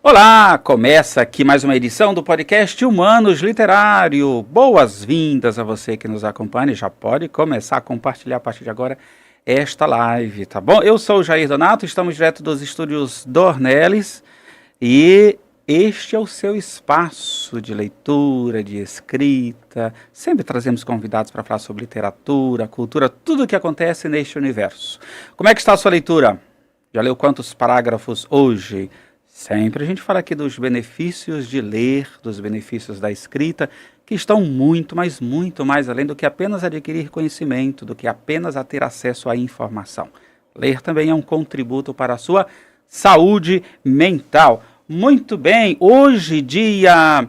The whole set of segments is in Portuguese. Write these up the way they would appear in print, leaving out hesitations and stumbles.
Olá, começa aqui mais uma edição do podcast Humanos Literário. Boas-vindas a você que nos acompanha. Já pode começar a compartilhar a partir de agora esta live, tá bom? Eu sou o Jair Donato, estamos direto dos estúdios Dornelles e este é o seu espaço de leitura, de escrita. Sempre trazemos convidados para falar sobre literatura, cultura, tudo o que acontece neste universo. Como é que está a sua leitura? Já leu quantos parágrafos hoje? Sempre a gente fala aqui dos benefícios de ler, dos benefícios da escrita, que estão muito, mas muito mais além do que apenas adquirir conhecimento, do que apenas a ter acesso à informação. Ler também é um contributo para a sua saúde mental. Muito bem, hoje, dia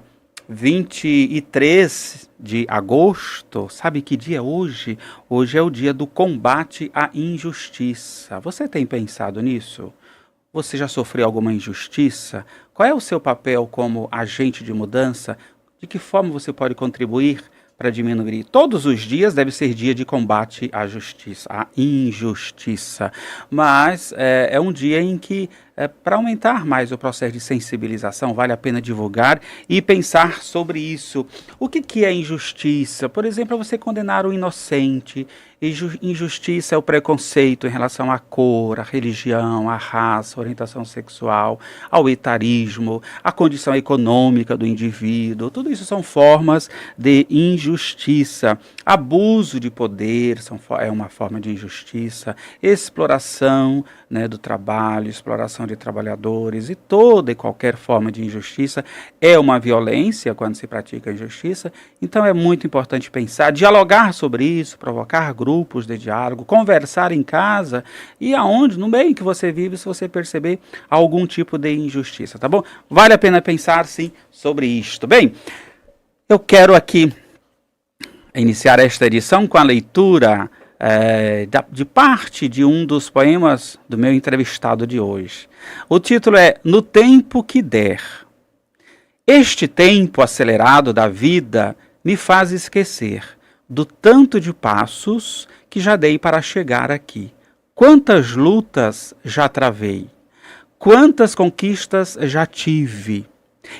23 de agosto, sabe que dia é hoje? Hoje é o dia do combate à injustiça. Você tem pensado nisso? Você já sofreu alguma injustiça? Qual é o seu papel como agente de mudança? De que forma você pode contribuir para diminuir? Todos os dias deve ser dia de combate à justiça, à injustiça. Mas é um dia em que, para aumentar mais o processo de sensibilização, vale a pena divulgar e pensar sobre isso. O que é injustiça? Por exemplo, é você condenar o inocente. Injustiça é o preconceito em relação à cor, à religião, à raça, à orientação sexual, ao etarismo, à condição econômica do indivíduo. Tudo isso são formas de injustiça. Abuso de poder é uma forma de injustiça. Exploração, do trabalho, exploração de trabalhadores e toda e qualquer forma de injustiça é uma violência quando se pratica a injustiça. Então é muito importante pensar, dialogar sobre isso, provocar grupos de diálogo, conversar em casa e aonde, no meio em que você vive, se você perceber algum tipo de injustiça, tá bom? Vale a pena pensar, sim, sobre isto. Bem, eu quero aqui iniciar esta edição com a leitura de parte de um dos poemas do meu entrevistado de hoje. O título é No Tempo que Der. Este tempo acelerado da vida me faz esquecer do tanto de passos que já dei para chegar aqui. Quantas lutas já travei, quantas conquistas já tive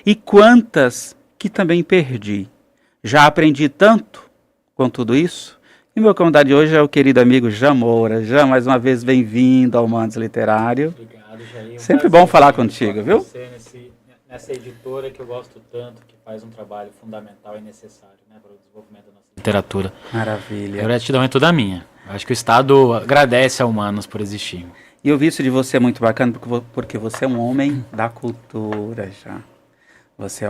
e quantas que também perdi. Já aprendi tanto com tudo isso. E meu convidado de hoje é o querido amigo Jean Moura. Jean, mais uma vez, bem-vindo ao Humanos Literário. Obrigado, Jair. Sempre bom falar contigo, viu? Você nessa editora que eu gosto tanto, que faz um trabalho fundamental e necessário, para o desenvolvimento da nossa literatura. Maravilha. A gratidão é toda minha. Acho que o Estado agradece a Humanos por existir. E eu vi isso de você muito bacana, porque você é um homem da cultura, já. Você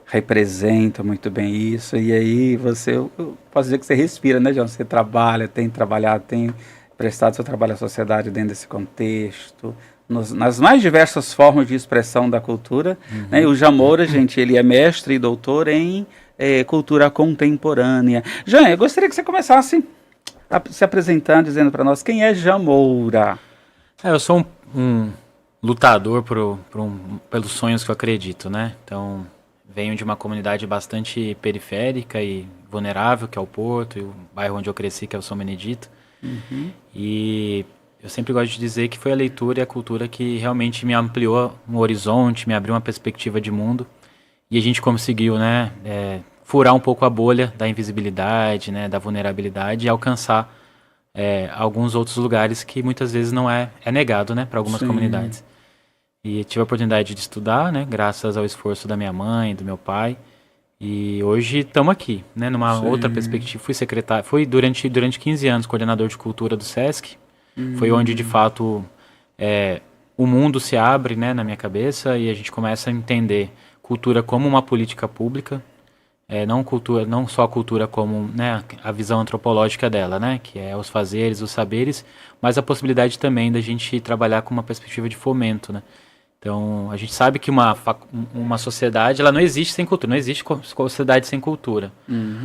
representa muito bem isso, e aí eu posso dizer que você respira, né, João? Você trabalha, tem trabalhado, tem prestado seu trabalho à sociedade dentro desse contexto, nas mais diversas formas de expressão da cultura. Né? E o Jean Moura, gente, ele é mestre e doutor em cultura contemporânea. Jean, eu gostaria que você começasse se apresentando, dizendo para nós quem é Jean Moura. Eu sou um lutador pelos sonhos que eu acredito, né? Então, venho de uma comunidade bastante periférica e vulnerável, que é o Porto, e o bairro onde eu cresci, que é o São Benedito. E eu sempre gosto de dizer que foi a leitura e a cultura que realmente me ampliou um horizonte, me abriu uma perspectiva de mundo. E a gente conseguiu, furar um pouco a bolha da invisibilidade, da vulnerabilidade e alcançar alguns outros lugares que muitas vezes não é negado, para algumas comunidades. E tive a oportunidade de estudar, graças ao esforço da minha mãe, do meu pai. E hoje estamos aqui, numa outra perspectiva. Fui secretário, fui durante 15 anos coordenador de cultura do SESC. Foi onde, de fato, o mundo se abre, na minha cabeça e a gente começa a entender cultura como uma política pública. Não só a cultura como a visão antropológica dela, que é os fazeres, os saberes, mas a possibilidade também da gente trabalhar com uma perspectiva de fomento, Então, a gente sabe que uma sociedade ela não existe sem cultura, não existe sociedade sem cultura.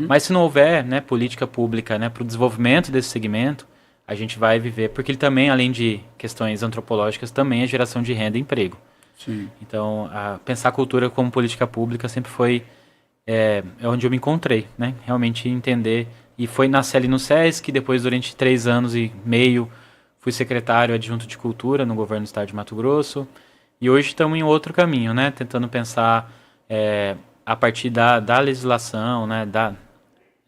Mas se não houver política pública para o desenvolvimento desse segmento, a gente vai viver, porque ele também, além de questões antropológicas, também é geração de renda e emprego. Sim. Então, pensar a cultura como política pública sempre foi onde eu me encontrei, realmente entender. E foi nascer ali no SESC, depois durante 3 anos e meio fui secretário adjunto de cultura no governo do estado de Mato Grosso. E hoje estamos em outro caminho, né? Tentando pensar a partir da legislação, né?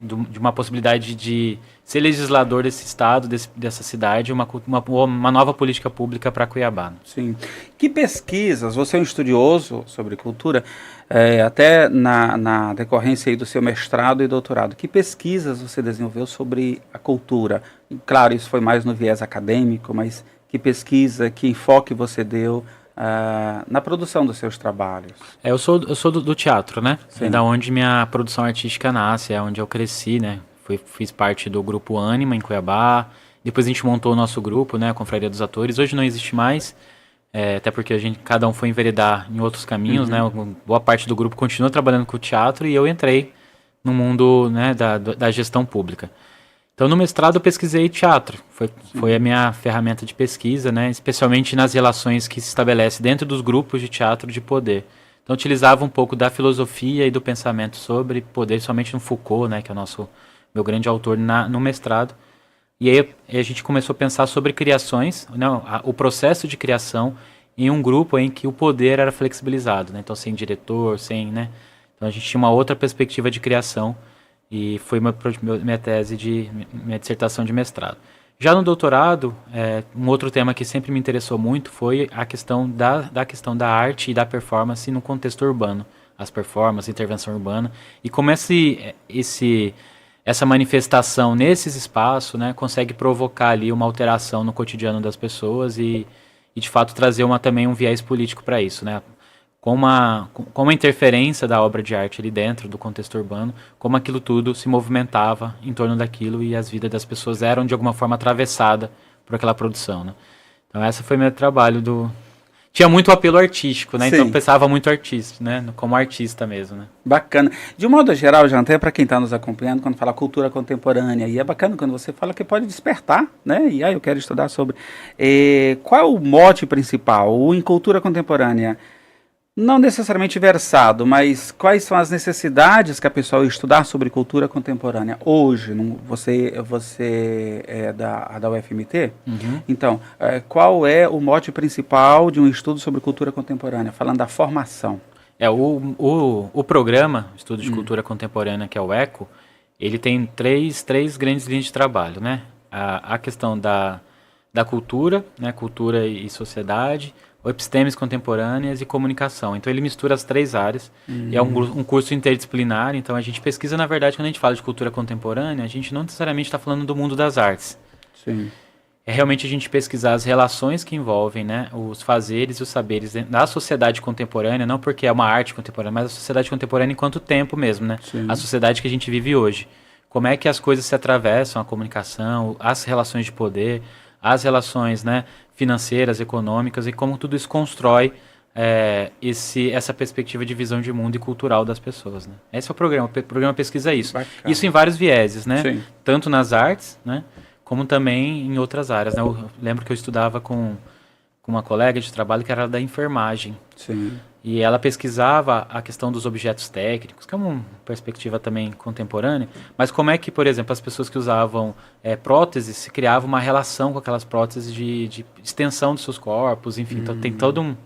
De uma possibilidade de ser legislador desse estado, dessa cidade, uma nova política pública para Cuiabá. Né? Sim. Que pesquisas, você é um estudioso sobre cultura, até na decorrência aí do seu mestrado e doutorado, que pesquisas você desenvolveu sobre a cultura? E, claro, isso foi mais no viés acadêmico, mas que pesquisa, que enfoque você deu na produção dos seus trabalhos? Eu sou do teatro, né? Sim. É da onde minha produção artística nasce, é onde eu cresci, né? Fiz parte do grupo Ânima, em Cuiabá. Depois a gente montou o nosso grupo, né? A Confraria dos Atores. Hoje não existe mais, até porque cada um foi enveredar em outros caminhos, né? Boa parte do grupo continua trabalhando com o teatro e eu entrei no mundo, né, da gestão pública. Então, no mestrado eu pesquisei teatro. Foi a minha ferramenta de pesquisa, né? Especialmente nas relações que se estabelece dentro dos grupos de teatro de poder. Então, eu utilizava um pouco da filosofia e do pensamento sobre poder, somente no Foucault, né? Que é meu grande autor no mestrado. E aí a gente começou a pensar sobre criações, o processo de criação em um grupo em que o poder era flexibilizado, né? Então, sem diretor, né? Então, a gente tinha uma outra perspectiva de criação. E foi minha tese minha dissertação de mestrado. Já no doutorado, um outro tema que sempre me interessou muito foi a questão questão da arte e da performance no contexto urbano. As performances, intervenção urbana. E como essa manifestação nesses espaços, né, consegue provocar ali uma alteração no cotidiano das pessoas e de fato trazer também um viés político para isso, né? Com a interferência da obra de arte ali dentro do contexto urbano, como aquilo tudo se movimentava em torno daquilo e as vidas das pessoas eram de alguma forma atravessadas por aquela produção, né? Então esse foi meu trabalho Tinha muito apelo artístico, né? Sim. Então eu pensava muito artista, né? Como artista mesmo, né? Bacana. De um modo geral, já até para quem está nos acompanhando, quando fala cultura contemporânea, e é bacana quando você fala que pode despertar, né? E aí eu quero estudar sobre. Qual é o mote principal? Em cultura contemporânea, não necessariamente versado, mas quais são as necessidades que a pessoa estudar sobre cultura contemporânea hoje? Você é da UFMT? Então, qual é o mote principal de um estudo sobre cultura contemporânea? Falando da formação. O programa Estudo de Cultura Contemporânea, que é o ECO, ele tem três grandes linhas de trabalho, né? A questão da cultura, né? Cultura e sociedade, epistemes contemporâneas e comunicação. Então ele mistura as três áreas e é um curso interdisciplinar. Então a gente pesquisa, na verdade, quando a gente fala de cultura contemporânea, a gente não necessariamente está falando do mundo das artes. Sim. É realmente a gente pesquisar as relações que envolvem, né, os fazeres e os saberes da sociedade contemporânea, não porque é uma arte contemporânea, mas a sociedade contemporânea enquanto tempo mesmo, né? Sim. A sociedade que a gente vive hoje. Como é que as coisas se atravessam, a comunicação, as relações de poder, as relações, né, financeiras, econômicas e como tudo isso constrói essa perspectiva de visão de mundo e cultural das pessoas, né? Esse é o programa. O programa pesquisa isso. Bacana. Isso em vários vieses, né? Sim. Tanto nas artes, né, como também em outras áreas, né? Eu lembro que eu estudava com uma colega de trabalho que era da enfermagem. Sim. E ela pesquisava a questão dos objetos técnicos, que é uma perspectiva também contemporânea, mas como é que, por exemplo, as pessoas que usavam próteses, se criava uma relação com aquelas próteses de extensão dos seus corpos, enfim, então tem todo um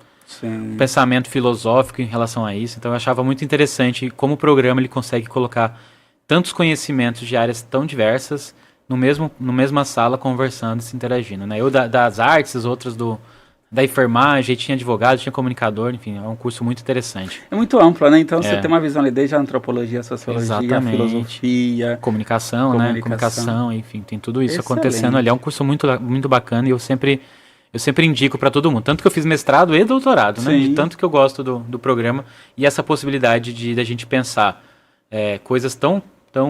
pensamento filosófico em relação a isso. Então eu achava muito interessante como o programa ele consegue colocar tantos conhecimentos de áreas tão diversas no mesma sala conversando e se interagindo, né? Eu das artes, os outros da enfermagem, tinha advogado, tinha comunicador, enfim, é um curso muito interessante. É muito amplo, né? Então você tem uma visão ali desde a antropologia, a sociologia, exatamente. A filosofia, comunicação, né? Comunicação, enfim, tem tudo isso acontecendo ali. É um curso muito, muito bacana e eu sempre indico para todo mundo. Tanto que eu fiz mestrado e doutorado, né? De tanto que eu gosto do programa e essa possibilidade de a gente pensar coisas tão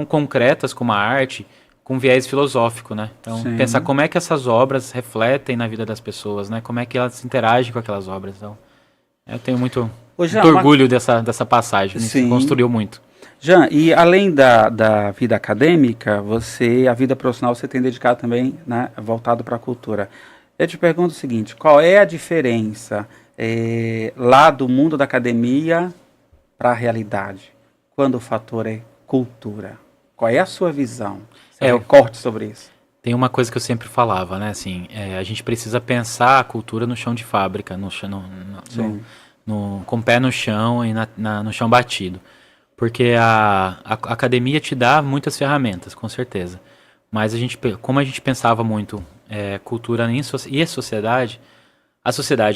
concretas como a arte, com viés filosófico, né? Então, pensar como é que essas obras refletem na vida das pessoas, né? Como é que elas interagem com aquelas obras. Então, eu tenho muito orgulho dessa passagem, né? Você construiu muito. Jean, e além da vida acadêmica, a vida profissional você tem dedicado também, né, voltado para a cultura. Eu te pergunto o seguinte, qual é a diferença lá do mundo da academia para a realidade, quando o fator é cultura? Qual é a sua visão? Corte sobre isso. Tem uma coisa que eu sempre falava, né? Assim, a gente precisa pensar a cultura no chão de fábrica, com o pé no chão e no chão batido. Porque a academia te dá muitas ferramentas, com certeza. Mas como a gente pensava muito cultura e a sociedade,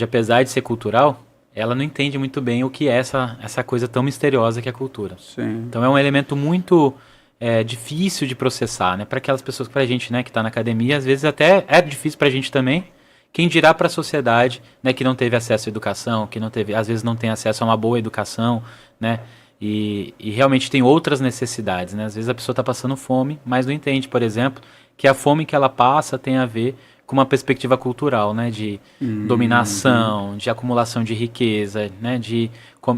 apesar de ser cultural, ela não entende muito bem o que é essa coisa tão misteriosa que é a cultura. Sim. Então é um elemento muito difícil de processar, né? Para aquelas pessoas, para a gente, né, que está na academia, às vezes até é difícil para a gente também. Quem dirá para a sociedade, né, que não teve acesso à educação, que não teve, às vezes não tem acesso a uma boa educação, né? E realmente tem outras necessidades, né? Às vezes a pessoa está passando fome, mas não entende, por exemplo, que a fome que ela passa tem a ver com uma perspectiva cultural, né? De dominação, de acumulação de riqueza, né?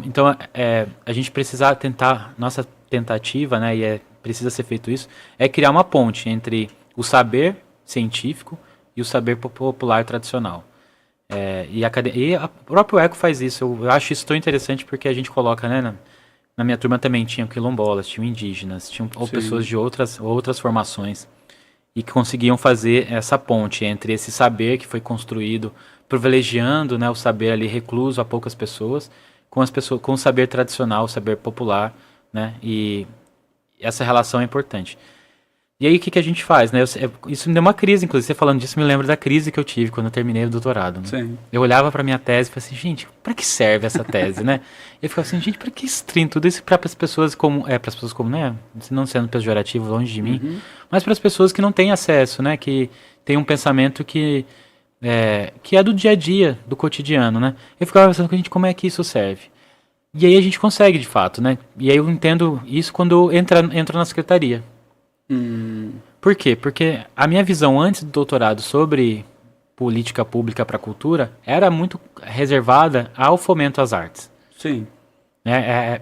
Então, a gente precisa tentar, nossa tentativa, né? E precisa ser feito isso, é criar uma ponte entre o saber científico e o saber popular tradicional. E a próprio ECO faz isso. Eu acho isso tão interessante porque a gente coloca, né? Na minha turma também tinham quilombolas, tinham indígenas, tinham ou pessoas de outras formações e que conseguiam fazer essa ponte entre esse saber que foi construído privilegiando, né, o saber ali recluso a poucas pessoas, com o saber tradicional, o saber popular, né, e essa relação é importante. E aí o que a gente faz, né? Isso me deu uma crise, inclusive, você falando disso me lembra da crise que eu tive quando eu terminei o doutorado. Né? Sim. Eu olhava para minha tese e falei assim, gente, para que serve essa tese, né? Eu ficava assim, gente, para que estranho tudo isso para as pessoas como, né? Não sendo pejorativo, longe de mim, mas para as pessoas que não têm acesso, né? Que tem um pensamento que é do dia a dia, do cotidiano, né? Eu ficava pensando, gente, como é que isso serve? E aí a gente consegue, de fato, né? E aí eu entendo isso quando eu entro na secretaria. Por quê? Porque a minha visão antes do doutorado sobre política pública para a cultura era muito reservada ao fomento às artes. Sim.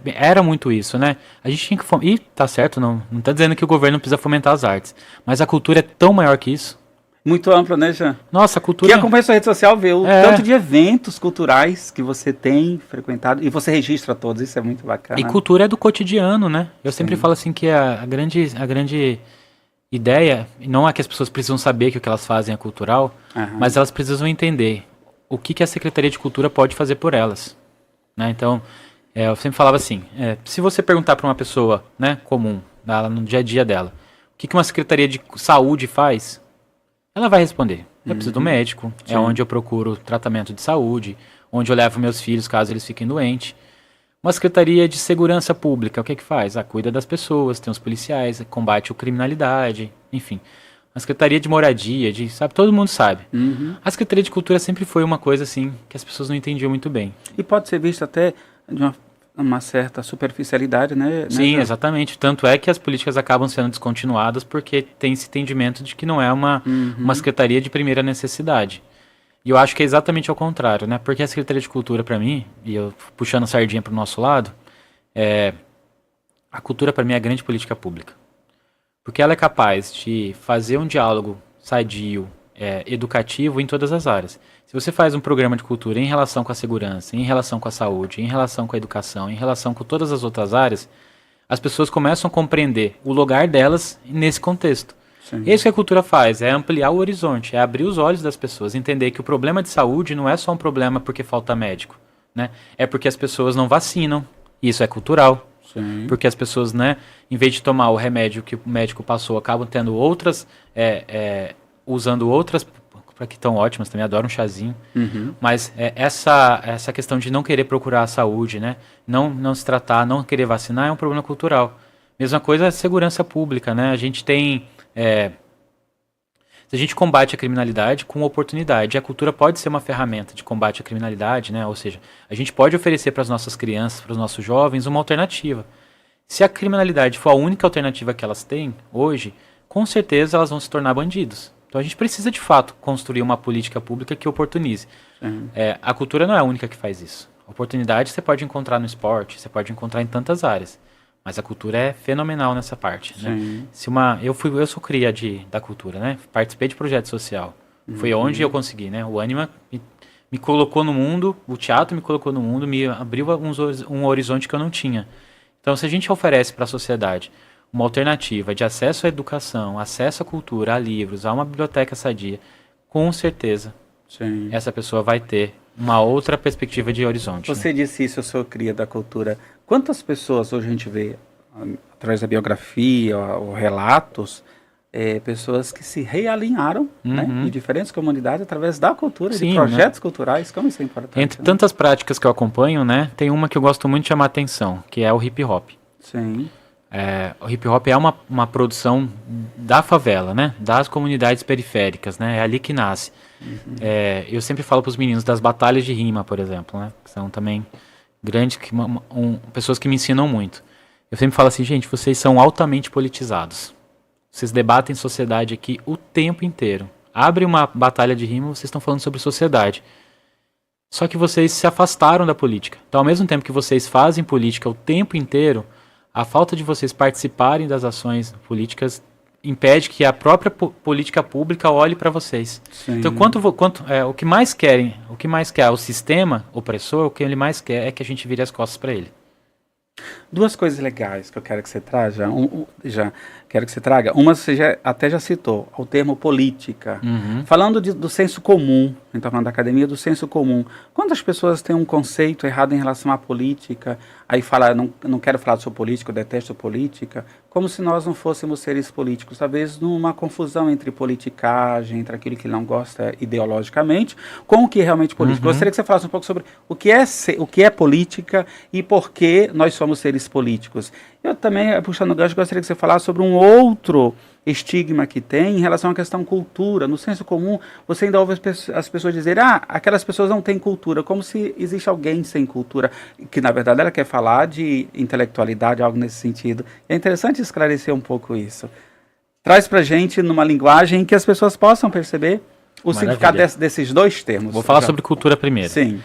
Era muito isso, né? A gente tinha que fomentar. E tá certo, não tá dizendo que o governo precisa fomentar as artes. Mas a cultura é tão maior que isso. Muito ampla, né, Jean? Nossa, a cultura... Quem acompanha sua rede social vê o tanto de eventos culturais que você tem frequentado e você registra todos, isso é muito bacana. E cultura é do cotidiano, né? Eu sempre falo assim que a grande ideia, não é que as pessoas precisam saber que o que elas fazem é cultural, mas elas precisam entender o que a Secretaria de Cultura pode fazer por elas. Né? Então, eu sempre falava assim, se você perguntar para uma pessoa, né, comum, no dia a dia dela, o que uma Secretaria de Saúde faz, ela vai responder. Eu preciso do médico, é onde eu procuro tratamento de saúde, onde eu levo meus filhos caso eles fiquem doentes. Uma Secretaria de Segurança Pública, o que faz? Cuida das pessoas, tem os policiais, combate a criminalidade, enfim. A Secretaria de Moradia, sabe, todo mundo sabe. A Secretaria de Cultura sempre foi uma coisa assim que as pessoas não entendiam muito bem. E pode ser visto até de uma certa superficialidade, né? Sim, exatamente. Tanto é que as políticas acabam sendo descontinuadas porque tem esse entendimento de que não é uma secretaria de primeira necessidade. E eu acho que é exatamente ao contrário, né? Porque a Secretaria de Cultura, para mim, e eu puxando a sardinha para o nosso lado, a cultura, para mim, é a grande política pública. Porque ela é capaz de fazer um diálogo sadio, educativo em todas as áreas. Se você faz um programa de cultura em relação com a segurança, em relação com a saúde, em relação com a educação, em relação com todas as outras áreas, as pessoas começam a compreender o lugar delas nesse contexto. Sim. Isso que a cultura faz, é ampliar o horizonte, é abrir os olhos das pessoas, entender que o problema de saúde não é só um problema porque falta médico, né? É porque as pessoas não vacinam, isso é cultural. Sim. Porque as pessoas, né, em vez de tomar o remédio que o médico passou, acabam tendo outras, usando outras, que estão ótimas, também adoro um chazinho, mas essa questão de não querer procurar a saúde, né, não se tratar, não querer vacinar é um problema cultural. Mesma coisa a segurança pública, né, a gente tem... se a gente combate a criminalidade com oportunidade, a cultura pode ser uma ferramenta de combate à criminalidade, né? Ou seja, a gente pode oferecer para as nossas crianças, para os nossos jovens, uma alternativa. Se a criminalidade for a única alternativa que elas têm hoje, com certeza elas vão se tornar bandidos. Então a gente precisa, de fato, construir uma política pública que oportunize. A cultura não é a única que faz isso. Oportunidade você pode encontrar no esporte, você pode encontrar em tantas áreas. Mas a cultura é fenomenal nessa parte, né? Eu sou cria da cultura, né? Participei de projeto social. Foi onde eu consegui, né? O Anima me colocou no mundo, o teatro me colocou no mundo, me abriu um horizonte que eu não tinha. Então, se a gente oferece para a sociedade uma alternativa de acesso à educação, acesso à cultura, a livros, a uma biblioteca sadia, com certeza Sim. essa pessoa vai ter uma outra perspectiva de horizonte. Você disse isso, eu sou cria da cultura. Quantas pessoas hoje a gente vê, através da biografia ou relatos, pessoas que se realinharam, né, em diferentes comunidades através da cultura, Sim, de projetos culturais, como isso é importante. Entre né? tantas práticas que eu acompanho, né, tem uma que eu gosto muito de chamar a atenção, que é o hip hop. Sim. O hip hop é uma produção da favela, né, das comunidades periféricas, né, é ali que nasce. Eu sempre falo para os meninos das batalhas de rima, por exemplo, né, que são também grandes, pessoas que me ensinam muito. Eu sempre falo assim, gente, vocês são altamente politizados. Vocês debatem sociedade aqui o tempo inteiro. Abre uma batalha de rima, vocês estão falando sobre sociedade. Só que vocês se afastaram da política. Então, ao mesmo tempo que vocês fazem política o tempo inteiro, a falta de vocês participarem das ações políticas impede que a própria política pública olhe para vocês. Sim. Então, o que mais quer o sistema opressor, o que ele mais quer é que a gente vire as costas para ele. Duas coisas legais que eu quero que você traga. Quero que você traga. Uma você até já citou, o termo política. Falando do senso comum, a gente está falando da academia do senso comum. Quantas pessoas têm um conceito errado em relação à política, aí fala, não quero falar sobre política, eu detesto política, como se nós não fôssemos seres políticos. Talvez numa confusão entre politicagem, entre aquilo que não gosta ideologicamente, com o que é realmente política. Gostaria que você falasse um pouco sobre o que é política e por que nós somos seres políticos. Eu também, puxando o gancho, gostaria que você falasse sobre um outro estigma que tem em relação à questão cultura. No senso comum, você ainda ouve as pessoas dizerem, aquelas pessoas não têm cultura, como se existe alguém sem cultura, que na verdade ela quer falar de intelectualidade, algo nesse sentido. É interessante esclarecer um pouco isso. Traz pra gente numa linguagem que as pessoas possam perceber o significado desses dois termos. Vou falar sobre cultura primeiro. Sim.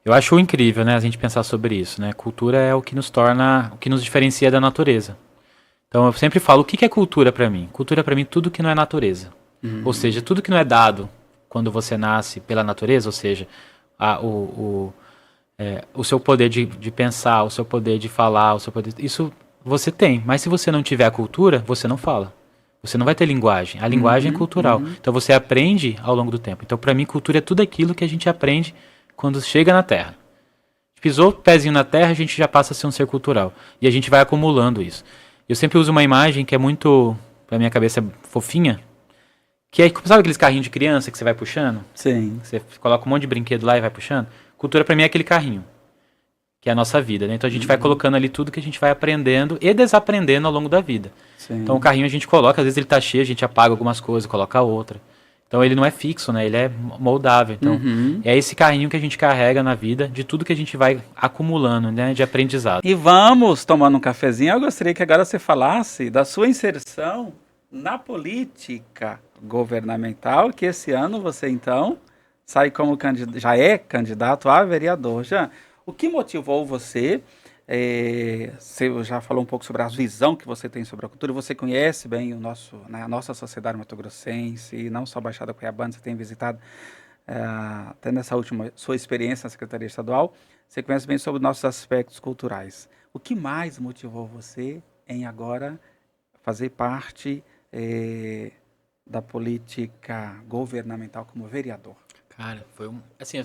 Eu acho incrível, né, a gente pensar sobre isso, né? Cultura é o que nos diferencia da natureza. Então eu sempre falo, o que é cultura para mim? Cultura para mim é tudo que não é natureza. Ou seja, tudo que não é dado quando você nasce pela natureza, ou seja, o seu poder de pensar, o seu poder de falar, isso você tem. Mas se você não tiver a cultura, você não fala. Você não vai ter linguagem. A linguagem é cultural. Então você aprende ao longo do tempo. Então para mim cultura é tudo aquilo que a gente aprende quando chega na Terra. Pisou o pezinho na Terra, a gente já passa a ser um ser cultural. E a gente vai acumulando isso. Eu sempre uso uma imagem que é muito, pra minha cabeça, fofinha, que é, sabe aqueles carrinhos de criança que você vai puxando? Sim. Você coloca um monte de brinquedo lá e vai puxando? Cultura pra mim é aquele carrinho, que é a nossa vida, né? Então a gente vai colocando ali tudo que a gente vai aprendendo e desaprendendo ao longo da vida. Sim. Então o carrinho a gente coloca, às vezes ele tá cheio, a gente apaga algumas coisas, coloca outra. Então ele não é fixo, né? Ele é moldável. Então é esse carrinho que a gente carrega na vida, de tudo que a gente vai acumulando, né? De aprendizado. E vamos tomando um cafezinho. Eu gostaria que agora você falasse da sua inserção na política governamental, que esse ano você então sai como já é candidato a vereador. Já, o que motivou você? Você já falou um pouco sobre a visão que você tem sobre a cultura, você conhece bem a nossa sociedade mato-grossense, e não só a Baixada Cuiabana, você tem visitado, até nessa última sua experiência na Secretaria Estadual, você conhece bem sobre nossos aspectos culturais. O que mais motivou você em agora fazer parte da política governamental como vereador? Cara, foi assim,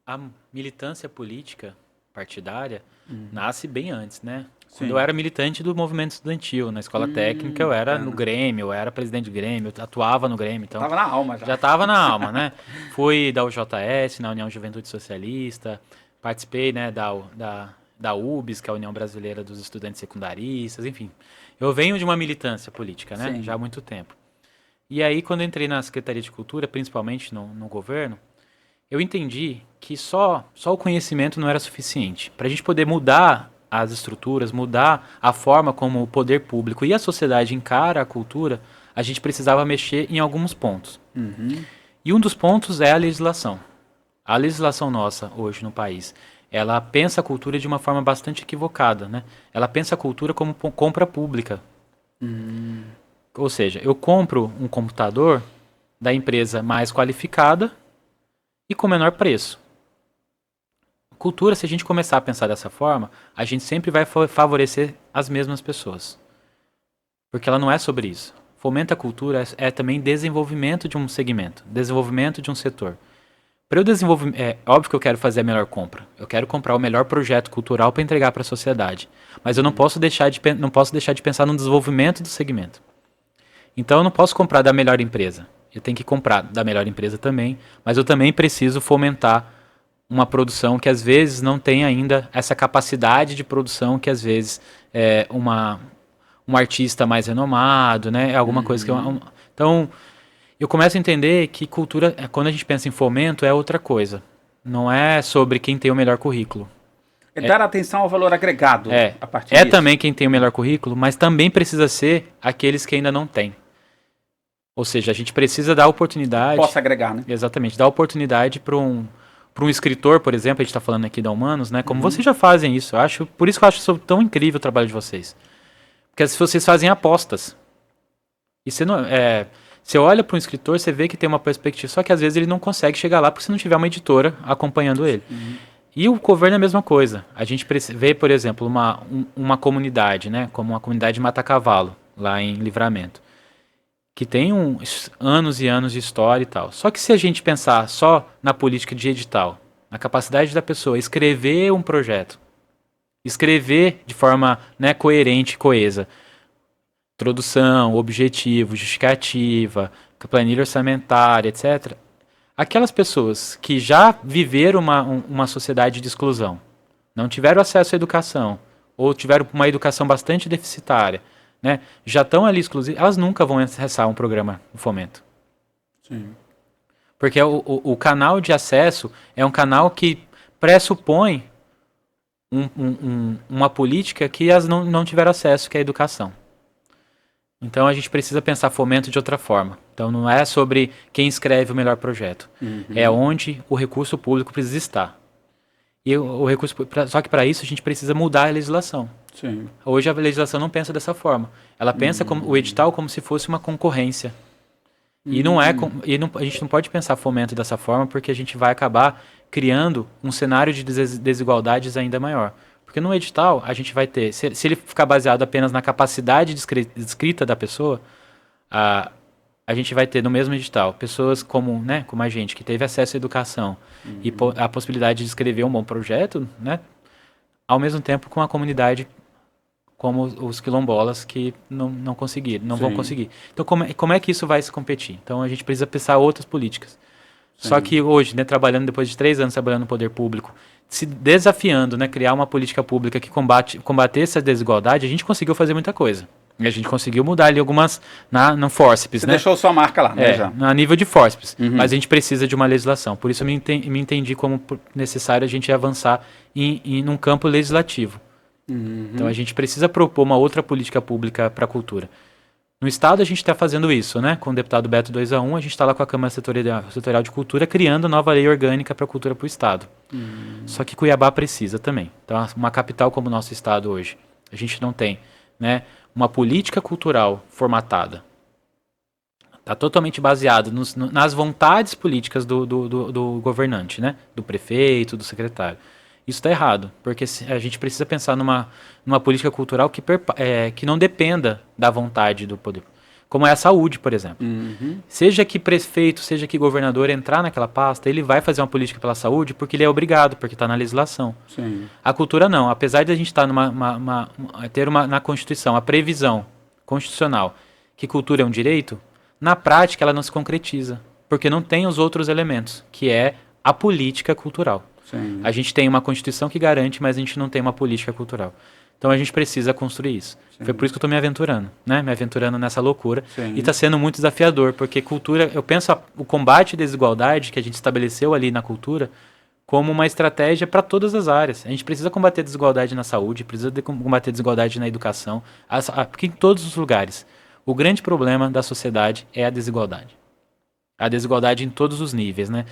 a militância política partidária nasce bem antes, né? Quando eu era militante do movimento estudantil, na escola técnica, eu era no Grêmio, eu era presidente do Grêmio, eu atuava no Grêmio. Então, tava na alma já. Já tava na alma, né? Fui da UJS, na União Juventude Socialista, participei, né, da UBS, que é a União Brasileira dos Estudantes Secundaristas, enfim. Eu venho de uma militância política, né? Sim. Já há muito tempo. E aí, quando eu entrei na Secretaria de Cultura, principalmente no governo, eu entendi que só o conhecimento não era suficiente. Para a gente poder mudar as estruturas, mudar a forma como o poder público e a sociedade encara a cultura, a gente precisava mexer em alguns pontos. E um dos pontos é a legislação. A legislação nossa hoje no país, ela pensa a cultura de uma forma bastante equivocada, né? Ela pensa a cultura como compra pública. Ou seja, eu compro um computador da empresa mais qualificada e com menor preço. Cultura, se a gente começar a pensar dessa forma, a gente sempre vai favorecer as mesmas pessoas. Porque ela não é sobre isso. Fomento à cultura é também desenvolvimento de um segmento, desenvolvimento de um setor. Para eu desenvolver, é óbvio que eu quero fazer a melhor compra. Eu quero comprar o melhor projeto cultural para entregar para a sociedade. Mas eu não posso deixar de pensar no desenvolvimento do segmento. Então eu não posso comprar da melhor empresa. Eu tenho que comprar da melhor empresa também, mas eu também preciso fomentar uma produção que às vezes não tem ainda essa capacidade de produção que às vezes um artista mais renomado, né? É alguma coisa que então eu começo a entender que cultura, quando a gente pensa em fomento, é outra coisa. Não é sobre quem tem o melhor currículo. É dar atenção ao valor agregado a partir disso. É também quem tem o melhor currículo, mas também precisa ser aqueles que ainda não têm. Ou seja, a gente precisa dar oportunidade... Possa agregar, né? Exatamente, dar oportunidade para um escritor, por exemplo, a gente está falando aqui da Humanos, né? Como vocês já fazem isso, por isso que eu acho tão incrível o trabalho de vocês. Porque se vocês fazem apostas. E você olha para um escritor, você vê que tem uma perspectiva, só que às vezes ele não consegue chegar lá porque se não tiver uma editora acompanhando ele. E o governo é a mesma coisa. A gente vê, por exemplo, uma comunidade, né? Como uma comunidade de Mata-Cavalo, lá em Livramento, que tem anos e anos de história e tal. Só que se a gente pensar só na política de edital, na capacidade da pessoa escrever um projeto, escrever de forma, né, coerente e coesa, introdução, objetivo, justificativa, planilha orçamentária, etc., aquelas pessoas que já viveram uma sociedade de exclusão, não tiveram acesso à educação, ou tiveram uma educação bastante deficitária, né, já estão ali exclusivas, elas nunca vão acessar um programa de fomento. Sim. Porque o canal de acesso é um canal que pressupõe uma política que elas não tiveram acesso, que é a educação. Então a gente precisa pensar fomento de outra forma. Então não é sobre quem escreve o melhor projeto. É onde o recurso público precisa estar. E só que para isso a gente precisa mudar a legislação. Sim. Hoje a legislação não pensa dessa forma. Ela pensa o edital como se fosse uma concorrência. E não é, a gente não pode pensar fomento dessa forma porque a gente vai acabar criando um cenário de desigualdades ainda maior. Porque no edital a gente vai ter, se ele ficar baseado apenas na capacidade de escrita da pessoa, a gente vai ter no mesmo edital pessoas como a gente, que teve acesso à educação e a possibilidade de escrever um bom projeto, né, ao mesmo tempo com a comunidade como os quilombolas que não conseguiram, não vão conseguir. Então como é que isso vai se competir? Então a gente precisa pensar outras políticas. Sim. Só que hoje, né, trabalhando depois de 3 anos trabalhando no poder público, se desafiando, né, criar uma política pública que combater essa desigualdade, a gente conseguiu fazer muita coisa. E a gente conseguiu mudar ali algumas no fórceps, Você né? deixou sua marca lá, né, já? A nível de fórceps. Mas a gente precisa de uma legislação. Por isso eu me entendi como necessário a gente avançar num campo legislativo. Então a gente precisa propor uma outra política pública para a cultura. No Estado a gente está fazendo isso, né? Com o deputado Beto 2-1, a gente está lá com a Câmara Setorial de Cultura criando nova lei orgânica para a cultura para o Estado. Só que Cuiabá precisa também. Então, uma capital como o nosso Estado hoje, a gente não tem, né, uma política cultural formatada. Está totalmente baseado nas vontades políticas do governante, né? Do prefeito, do secretário. Isso está errado, porque a gente precisa pensar numa política cultural que não dependa da vontade do poder. Como é a saúde, por exemplo. Seja que prefeito, seja que governador entrar naquela pasta, ele vai fazer uma política pela saúde porque ele é obrigado, porque está na legislação. Sim. A cultura não. Apesar de a gente estar ter na Constituição a previsão constitucional que cultura é um direito, na prática ela não se concretiza, porque não tem os outros elementos, que é a política cultural. Sim. A gente tem uma Constituição que garante, mas a gente não tem uma política cultural. Então a gente precisa construir isso. Sim. Foi por isso que eu estou me aventurando, né? Me aventurando nessa loucura. Sim. E está sendo muito desafiador, porque cultura, eu penso o combate à desigualdade que a gente estabeleceu ali na cultura como uma estratégia para todas as áreas. A gente precisa combater a desigualdade na saúde, precisa combater a desigualdade na educação, porque em todos os lugares. O grande problema da sociedade é a desigualdade. A desigualdade em todos os níveis, né?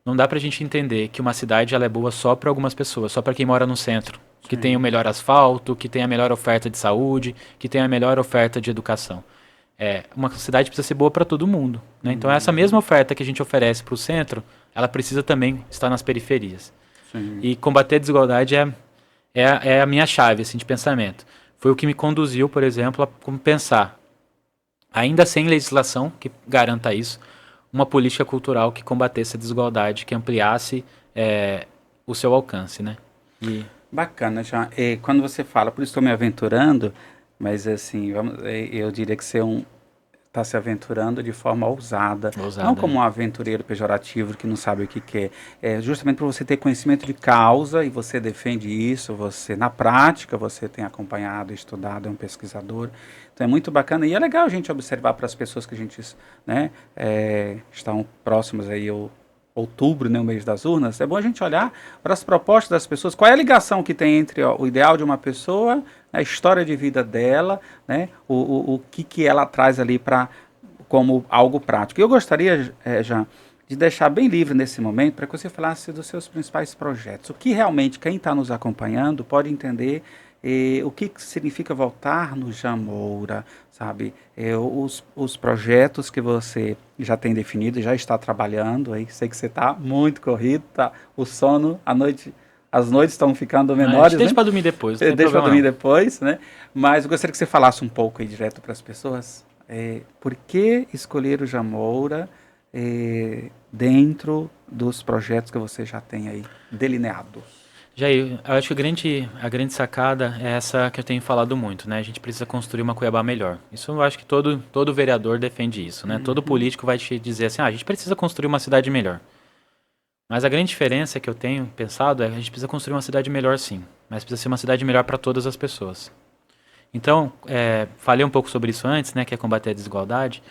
Não dá pra gente entender que uma cidade ela é boa só para algumas pessoas, só para quem mora no centro, que tem o melhor asfalto, que tem a melhor oferta de saúde, que tem a melhor oferta de educação. Uma cidade precisa ser boa para todo mundo, né? Então essa mesma oferta que a gente oferece para o centro, ela precisa também estar nas periferias. Sim. E combater a desigualdade é a minha chave assim, de pensamento. foi o que me conduziu, por exemplo, a pensar, ainda sem legislação que garanta isso, uma política cultural que combatesse a desigualdade, que ampliasse o seu alcance, né? Bacana, já. Quando você fala, por isso estou me aventurando, mas assim, eu diria que você está se aventurando de forma ousada, não como né? um aventureiro pejorativo que não sabe o que quer. É justamente para você ter conhecimento de causa e você defende isso, você na prática você tem acompanhado, estudado, é um pesquisador. Então é muito bacana e é legal a gente observar para as pessoas que a gente, né, estão próximos aí outubro, né, o mês das urnas, é bom a gente olhar para as propostas das pessoas, qual é a ligação que tem entre o ideal de uma pessoa, a história de vida dela, né, o que ela traz ali como algo prático. Eu gostaria, Jean, de deixar bem livre nesse momento para que você falasse dos seus principais projetos. O que realmente quem está nos acompanhando pode entender o que significa voltar no Jean Moura, sabe? Os projetos que você já tem definido, já está trabalhando, aí sei que você está muito corrido, tá? O sono, as noites estão ficando menores, Deixa né? para dormir depois, não tem Deixa para problema dormir não. depois, né? Mas eu gostaria que você falasse um pouco aí direto para as pessoas. Por que escolher o Jean Moura dentro dos projetos que você já tem aí delineados? Jair, eu acho que a grande sacada é essa que eu tenho falado muito, né? A gente precisa construir uma Cuiabá melhor. Isso eu acho que todo vereador defende isso, né? Todo político vai te dizer assim, a gente precisa construir uma cidade melhor. Mas a grande diferença que eu tenho pensado é que a gente precisa construir uma cidade melhor sim, mas precisa ser uma cidade melhor para todas as pessoas. Então, falei um pouco sobre isso antes, né? Que é combater a desigualdade.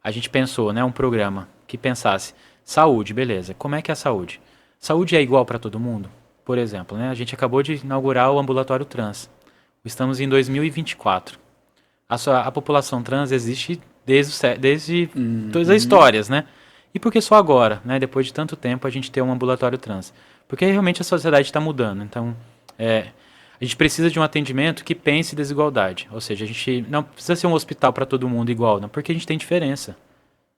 A gente pensou, né? Um programa que pensasse, saúde, beleza. Como é que é a saúde? Saúde é igual para todo mundo? Por exemplo, né, a gente acabou de inaugurar o ambulatório trans. Estamos em 2024. A população trans existe desde todas as histórias, né? E por que só agora, né, depois de tanto tempo, a gente ter um ambulatório trans? Porque realmente a sociedade está mudando. Então, a gente precisa de um atendimento que pense desigualdade. Ou seja, a gente não precisa ser um hospital para todo mundo igual, não, porque a gente tem diferença.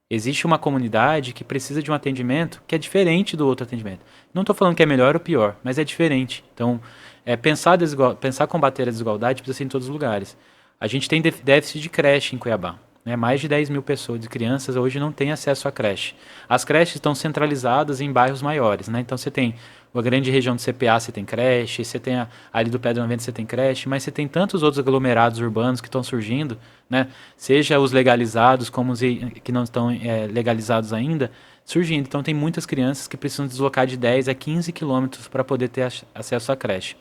Existe uma comunidade que precisa de um atendimento que é diferente do outro atendimento. Não estou falando que é melhor ou pior, mas é diferente. Então, pensar combater a desigualdade precisa ser em todos os lugares. A gente tem déficit de creche em Cuiabá. Né? Mais de 10 mil pessoas, de crianças, hoje não têm acesso à creche. As creches estão centralizadas em bairros maiores. Né? Então, você tem a grande região do CPA, você tem creche, você tem ali do Pedro 90, você tem creche, mas você tem tantos outros aglomerados urbanos que estão surgindo, né? Seja os legalizados como os que não estão legalizados ainda, surgindo. Então tem muitas crianças que precisam deslocar de 10 a 15 quilômetros para poder ter acesso à creche.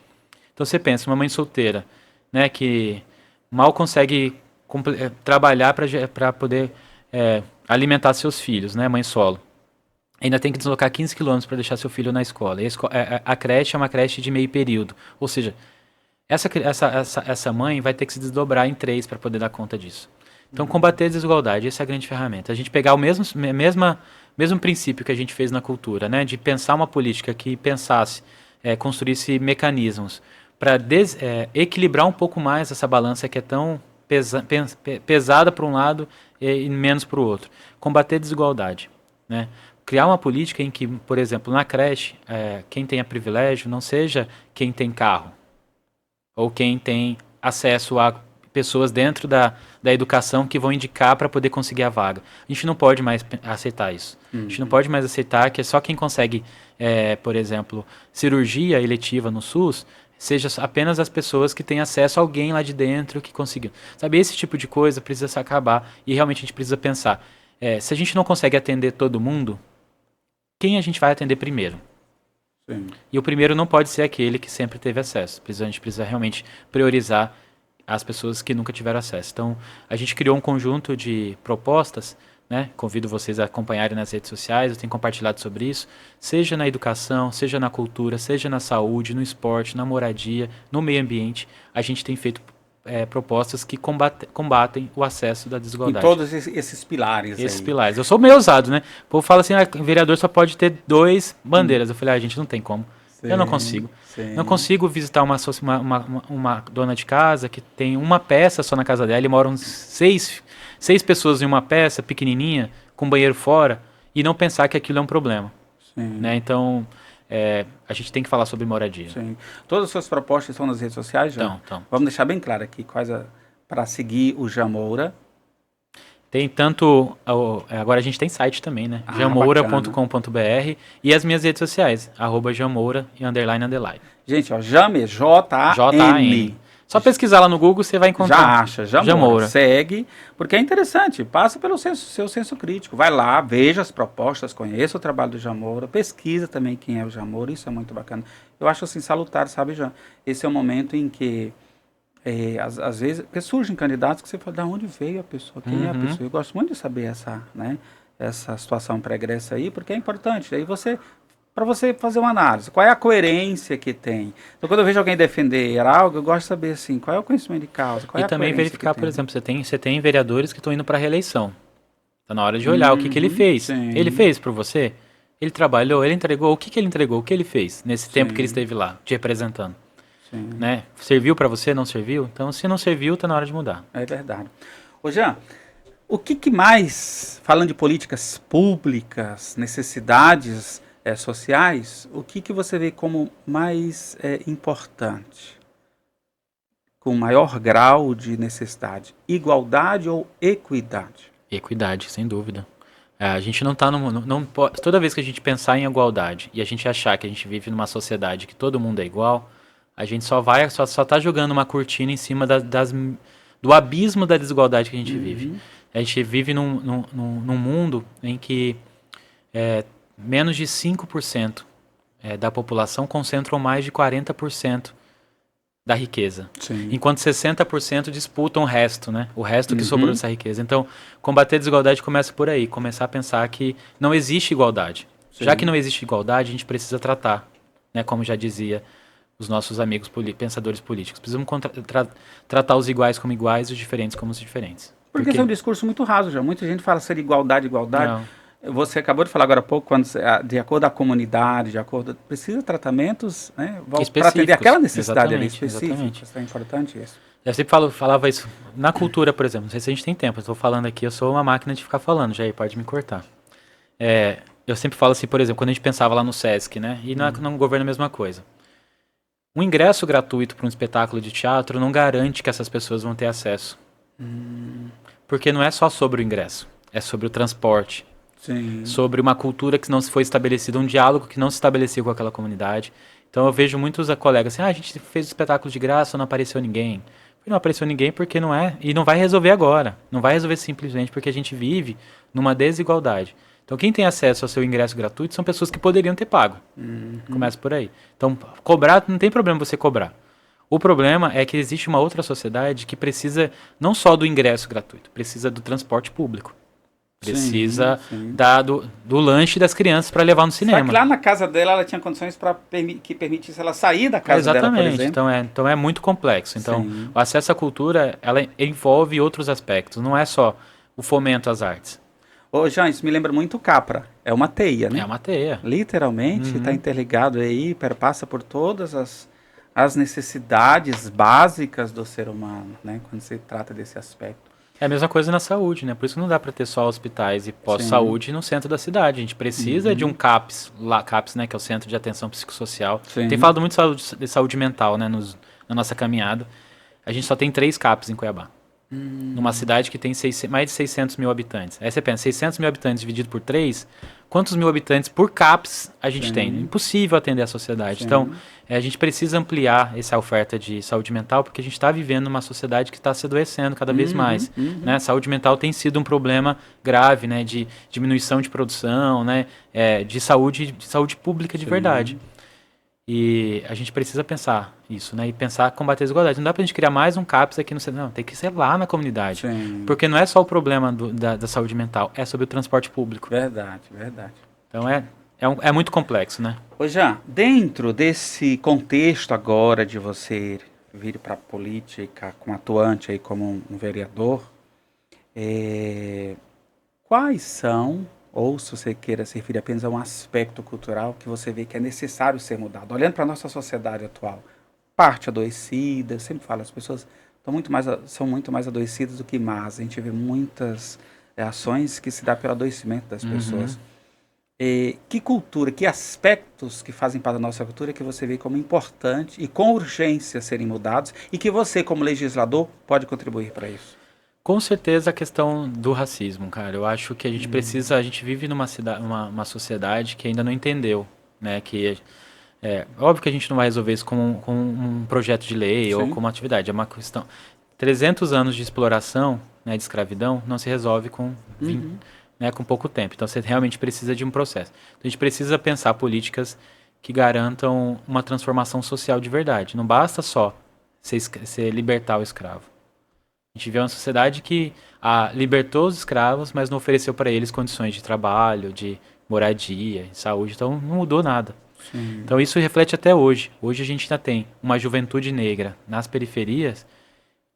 Então você pensa, uma mãe solteira, né, que mal consegue trabalhar para poder alimentar seus filhos, né, mãe solo. Ainda tem que deslocar 15 quilômetros para deixar seu filho na escola. E a creche é uma creche de meio período. Ou seja, essa mãe vai ter que se desdobrar em 3 para poder dar conta disso. Então, combater a desigualdade, essa é a grande ferramenta. A gente pegar o mesmo princípio que a gente fez na cultura, né, de pensar uma política que pensasse, construísse mecanismos para equilibrar um pouco mais essa balança que é tão pesada para um lado e menos para o outro. Combater a desigualdade, né? Criar uma política em que, por exemplo, na creche, quem tenha privilégio não seja quem tem carro ou quem tem acesso a pessoas dentro da educação que vão indicar para poder conseguir a vaga. A gente não pode mais aceitar isso. A gente não pode mais aceitar que só quem consegue, por exemplo, cirurgia eletiva no SUS, seja apenas as pessoas que têm acesso a alguém lá de dentro que conseguiu. Sabe, esse tipo de coisa precisa se acabar e realmente a gente precisa pensar. Se a gente não consegue atender todo mundo, quem a gente vai atender primeiro? Sim. E o primeiro não pode ser aquele que sempre teve acesso. A gente precisa realmente priorizar as pessoas que nunca tiveram acesso. Então, a gente criou um conjunto de propostas, né? Convido vocês a acompanharem nas redes sociais, eu tenho compartilhado sobre isso, seja na educação, seja na cultura, seja na saúde, no esporte, na moradia, no meio ambiente. A gente tem feito propostas que combatem o acesso da desigualdade. Em todos esses pilares. Esses pilares. Eu sou meio ousado, né? O povo fala assim, o vereador só pode ter 2 bandeiras. Eu falei, a gente não tem como. Sim, eu não consigo. Sim. Não consigo visitar uma dona de casa que tem uma peça só na casa dela e moram 6 pessoas em uma peça pequenininha, com banheiro fora, e não pensar que aquilo é um problema. Né? Então, a gente tem que falar sobre moradia. Sim. Todas as suas propostas estão nas redes sociais já? Então. Vamos deixar bem claro aqui, para seguir o Jean Moura. Tem tanto. Agora a gente tem site também, né? janmoura.com.br e as minhas redes sociais, @janmoura e __. Gente, ó, Jame, J-A-M. J-A-M. Só pesquisar lá no Google, você vai encontrar. Já acha, Jean Moura. Segue, porque é interessante, passa pelo seu senso crítico. Vai lá, veja as propostas, conheça o trabalho do Jean Moura, pesquisa também quem é o Jean Moura, isso é muito bacana. Eu acho assim salutar, sabe, Jean? Esse é o momento em que, às vezes, porque surgem candidatos que você fala, de onde veio a pessoa, quem é a pessoa? Eu gosto muito de saber essa situação pregressa aí, porque é importante. Aí para você fazer uma análise, qual é a coerência que tem. Então, quando eu vejo alguém defender algo, eu gosto de saber, assim, qual é o conhecimento de causa, qual é E a também coerência verificar, que por tem. exemplo, você tem vereadores que estão indo para a reeleição. Está na hora de olhar o que ele fez. Sim. Ele fez por você? Ele trabalhou? Ele entregou? O que ele entregou? O que ele fez nesse tempo que ele esteve lá, te representando? Sim. Né? Serviu para você? Não serviu? Então, se não serviu, está na hora de mudar. É verdade. Ô Jean, o que mais, falando de políticas públicas, necessidades sociais, o que você vê como mais importante, com maior grau de necessidade? Igualdade ou equidade? Equidade, sem dúvida. A gente não está toda vez que a gente pensar em igualdade e a gente achar que a gente vive numa sociedade que todo mundo é igual, a gente só tá jogando uma cortina em cima do abismo da desigualdade que a gente vive. A gente vive num mundo em que menos de 5% da população concentram mais de 40% da riqueza. Sim. Enquanto 60% disputam o resto, né? O resto que sobrou dessa riqueza. Então, combater a desigualdade começa por aí. Começar a pensar que não existe igualdade. Sim. Já que não existe igualdade, a gente precisa tratar, né? Como já dizia os nossos amigos pensadores políticos. Precisamos tratar os iguais como iguais e os diferentes como os diferentes. Porque esse é um discurso muito raso, já. Muita gente fala ser igualdade. Não. Você acabou de falar agora há pouco, de acordo com a comunidade, precisa de tratamentos, né, para atender aquela necessidade ali específica. Exatamente. É importante isso. Eu sempre falava isso na cultura, por exemplo. Não sei se a gente tem tempo. Eu estou falando aqui, eu sou uma máquina de ficar falando, Jair, pode me cortar. Eu sempre falo assim, por exemplo, quando a gente pensava lá no Sesc, né? E no governo a mesma coisa. Um ingresso gratuito para um espetáculo de teatro não garante que essas pessoas vão ter acesso. Porque não é só sobre o ingresso, é sobre o transporte. Sim. Sobre uma cultura que não se foi estabelecida, um diálogo que não se estabeleceu com aquela comunidade. Então eu vejo muitos colegas assim, a gente fez espetáculo de graça, não apareceu ninguém. Não apareceu ninguém porque não é, e não vai resolver agora. Não vai resolver simplesmente porque a gente vive numa desigualdade. Então quem tem acesso ao seu ingresso gratuito são pessoas que poderiam ter pago. Começa por aí. Então cobrar, não tem problema você cobrar. O problema é que existe uma outra sociedade que precisa não só do ingresso gratuito, precisa do transporte público. Precisa do lanche das crianças para levar no cinema. Só que lá na casa dela ela tinha condições que permitisse ela sair da casa dela, por exemplo. Então é muito complexo. Então o acesso à cultura ela envolve outros aspectos. Não é só o fomento às artes. Ô, Jean, isso me lembra muito o Capra. É uma teia, né? É uma teia. Literalmente, está interligado aí, perpassa por todas as necessidades básicas do ser humano, né? Quando se trata desse aspecto. É a mesma coisa na saúde, né? Por isso que não dá para ter só hospitais e pós-saúde no centro da cidade. A gente precisa de um CAPS, né, que é o Centro de Atenção Psicossocial. Tem falado muito de saúde mental, né, na nossa caminhada. A gente só tem 3 CAPS em Cuiabá. Numa cidade que tem mais de 600 mil habitantes. Aí você pensa, 600 mil habitantes dividido por 3, quantos mil habitantes por CAPS a gente tem? Impossível atender a sociedade. Então, a gente precisa ampliar essa oferta de saúde mental, porque a gente está vivendo numa sociedade que está se adoecendo cada vez mais. Né? Saúde mental tem sido um problema grave, né? De diminuição de produção, né? De saúde pública de verdade. E a gente precisa pensar isso, né? E pensar combater a desigualdade. Não dá pra gente criar mais um CAPS aqui no centro. Não, tem que ser lá na comunidade. Porque não é só o problema da saúde mental, é sobre o transporte público. Verdade. Então é muito complexo, né? Ô Jean, dentro desse contexto agora de você vir para a política, como atuante aí como um vereador, quais são, ou se você queira se referir apenas a um aspecto cultural que você vê que é necessário ser mudado? Olhando para a nossa sociedade atual, parte adoecida, sempre falo, as pessoas são muito mais adoecidas do que más. A gente vê muitas ações que se dá pelo adoecimento das pessoas. Que cultura, que aspectos que fazem parte da nossa cultura que você vê como importante e com urgência serem mudados e que você, como legislador, pode contribuir para isso? Com certeza a questão do racismo, cara. Eu acho que a gente precisa, a gente vive numa uma sociedade que ainda não entendeu, né? Que óbvio que a gente não vai resolver isso com um projeto de lei ou Sim. com uma atividade. É uma questão. 300 anos de exploração, né, de escravidão, não se resolve com, Uhum. né, com pouco tempo. Então você realmente precisa de um processo. Então, a gente precisa pensar políticas que garantam uma transformação social de verdade. Não basta só ser libertar o escravo. A gente vê uma sociedade que libertou os escravos, mas não ofereceu para eles condições de trabalho, de moradia, de saúde. Então não mudou nada. Sim. Então isso reflete até hoje. Hoje a gente ainda tem uma juventude negra nas periferias